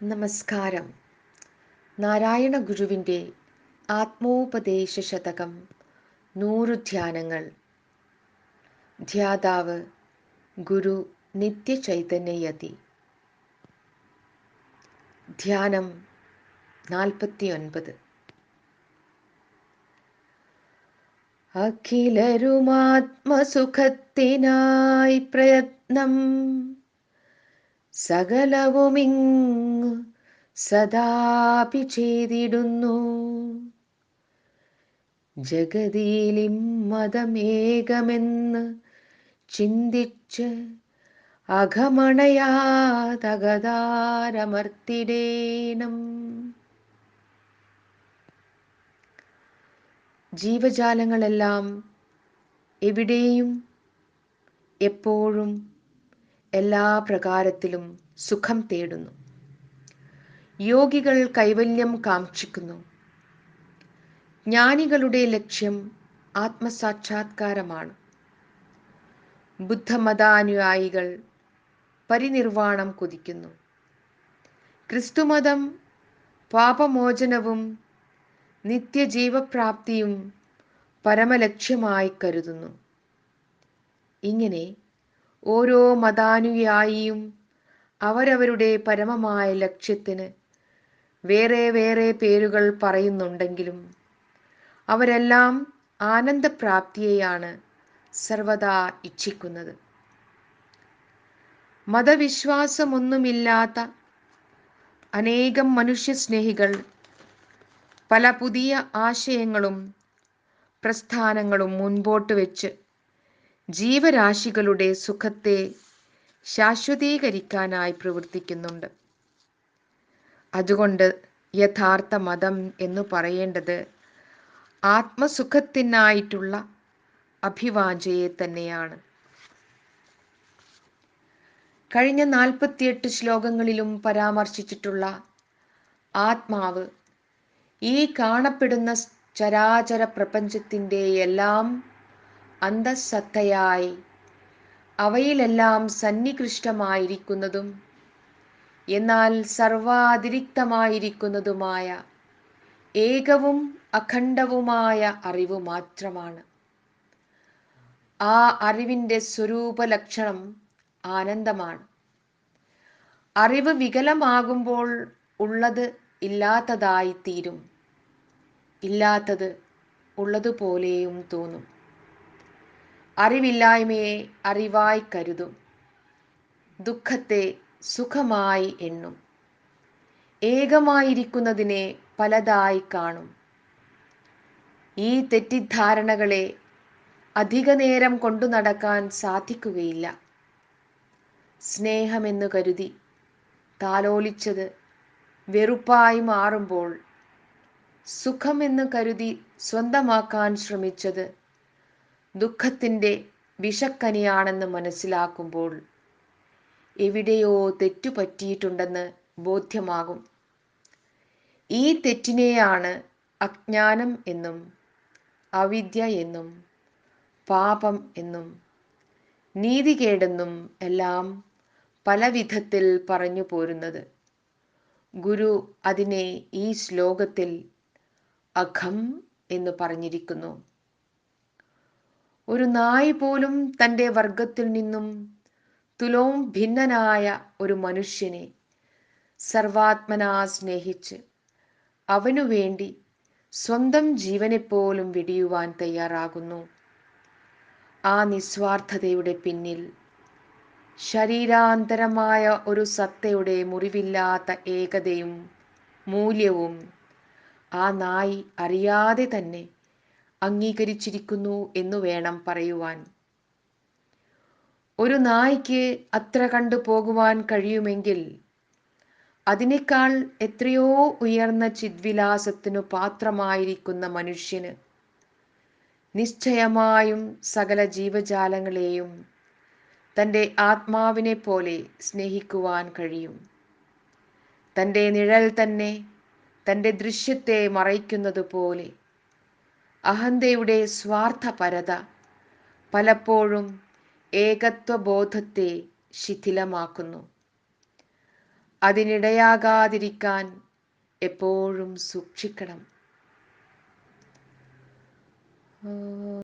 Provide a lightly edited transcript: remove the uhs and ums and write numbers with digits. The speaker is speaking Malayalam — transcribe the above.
നമസ്കാരം. നാരായണ ഗുരുവിൻ്റെ ആത്മോപദേശ ശതകം 100 ധ്യാനങ്ങൾ. ധ്യാതാവ് ഗുരു നിത്യചൈതന്യയതി. ധ്യാനം 49. അഖിലരുമാത്മസുഖത്തിനായി പ്രയത്നം സകലവുമിങ്ങു സദാപി ചെയ്തിടുന്നു. ജഗതിയിലിമ്മതമേകമെന്ന് ചിന്തിച്ച് അകമണയാതകതാരമർത്തിടേണം. ജീവജാലങ്ങളെല്ലാം എവിടെയും എപ്പോഴും എല്ലാ പ്രകാരത്തിലും സുഖം തേടുന്നു. യോഗികൾ കൈവല്യം കാക്ഷിക്കുന്നു. ജ്ഞാനികളുടെ ലക്ഷ്യം ആത്മസാക്ഷാത്കാരമാണ്. ബുദ്ധമതാനുയായികൾ പരിനിർവാണം കൊതിക്കുന്നു. ക്രിസ്തുമതം പാപമോചനവും നിത്യജീവപ്രാപ്തിയും പരമലക്ഷ്യമായി കരുതുന്നു. ഇങ്ങനെ ഓരോ മതാനുയായിയും അവരവരുടെ പരമമായ ലക്ഷ്യത്തിന് വേറെ വേറെ പേരുകൾ പറയുന്നുണ്ടെങ്കിലും അവരെല്ലാം ആനന്ദപ്രാപ്തിയെയാണ് സർവദാ ഇച്ഛിക്കുന്നത്. മതവിശ്വാസമൊന്നുമില്ലാത്ത അനേകം മനുഷ്യസ്നേഹികൾ പല പുതിയ ആശയങ്ങളും പ്രസ്ഥാനങ്ങളും മുൻപോട്ട് വെച്ച് ജീവരാശികളുടെ സുഖത്തെ ശാശ്വതീകരിക്കാനായി പ്രവർത്തിക്കുന്നുണ്ട്. അതുകൊണ്ട് യഥാർത്ഥ മതം എന്ന് പറയേണ്ടത് ആത്മസുഖത്തിനായിട്ടുള്ള അഭിവാഞ്ഛയെ തന്നെയാണ്. കഴിഞ്ഞ 48 ശ്ലോകങ്ങളിലും പരാമർശിച്ചിട്ടുള്ള ആത്മാവ് ഈ കാണപ്പെടുന്ന ചരാചര പ്രപഞ്ചത്തിൻ്റെ എല്ലാം അന്തഃസത്തയായി അവയിലെല്ലാം സന്നികൃഷ്ടമായിരിക്കുന്നതും എന്നാൽ സർവാതിരിക്തമായിരിക്കുന്നതുമായ ഏകവും അഖണ്ഡവുമായ അറിവ് മാത്രമാണ്. ആ അറിവിൻ്റെ സ്വരൂപ ലക്ഷണം ആനന്ദമാണ്. അറിവ് വികലമാകുമ്പോൾ ഉള്ളത് ഇല്ലാത്തതായി തീരും, ഇല്ലാത്തത് ഉള്ളതുപോലെയും തോന്നും. അറിവില്ലായ്മയെ അറിവായി കരുതും, ദുഃഖത്തെ സുഖമായി എണ്ണും, ഏകമായിരിക്കുന്നതിനെ പലതായി കാണും. ഈ തെറ്റിദ്ധാരണകളെ അധിക നേരം കൊണ്ടു നടക്കാൻ സാധിക്കുകയില്ല. സ്നേഹമെന്ന് കരുതി താലോലിച്ചത് വെറുപ്പായി മാറുമ്പോൾ, സുഖമെന്ന് കരുതി സ്വന്തമാക്കാൻ ശ്രമിച്ചത് ദുഃഖത്തിൻ്റെ വിഷക്കനിയാണെന്ന് മനസ്സിലാക്കുമ്പോൾ എവിടെയോ തെറ്റുപറ്റിയിട്ടുണ്ടെന്ന് ബോധ്യമാകും. ഈ തെറ്റിനെയാണ് അജ്ഞാനം എന്നും അവിദ്യ എന്നും പാപം എന്നും നീതികേടെന്നും എല്ലാം പല വിധത്തിൽ പറഞ്ഞു പോരുന്നത്. ഗുരു അതിനെ ഈ ശ്ലോകത്തിൽ അഘം എന്ന് പറഞ്ഞിരിക്കുന്നു. ഒരു നായ് പോലും തൻ്റെ വർഗത്തിൽ നിന്നും തുലോം ഭിന്നനായ ഒരു മനുഷ്യനെ സർവാത്മനാ സ്നേഹിച്ച് അവനു വേണ്ടി സ്വന്തം ജീവനെപ്പോലും വെടിയുവാൻ തയ്യാറാകുന്നു. ആ നിസ്വാർത്ഥതയുടെ പിന്നിൽ ശരീരാന്തരമായ ഒരു സത്തയുടെ മുറിവില്ലാത്ത ഏകതയും മൂല്യവും ആ നായ് അറിയാതെ തന്നെ അംഗീകരിച്ചിരിക്കുന്നു എന്നു വേണം പറയുവാൻ. ഒരു നായ്ക്ക് അത്ര കണ്ടു പോകുവാൻ കഴിയുമെങ്കിൽ അതിനേക്കാൾ എത്രയോ ഉയർന്ന ചിദ്വിലാസത്തിനു പാത്രമായിരിക്കുന്ന മനുഷ്യന് നിശ്ചയമായും സകല ജീവജാലങ്ങളെയും തൻ്റെ ആത്മാവിനെ പോലെ സ്നേഹിക്കുവാൻ കഴിയും. തൻ്റെ നിഴൽ തന്നെ തൻ്റെ ദൃശ്യത്തെ മറയ്ക്കുന്നത് പോലെ അഹന്തയുടെ സ്വാർത്ഥപരത പലപ്പോഴും ഏകത്വബോധത്തെ ശിഥിലമാക്കുന്നു. അതിനിടയാകാതിരിക്കാൻ എപ്പോഴും സൂക്ഷിക്കണം.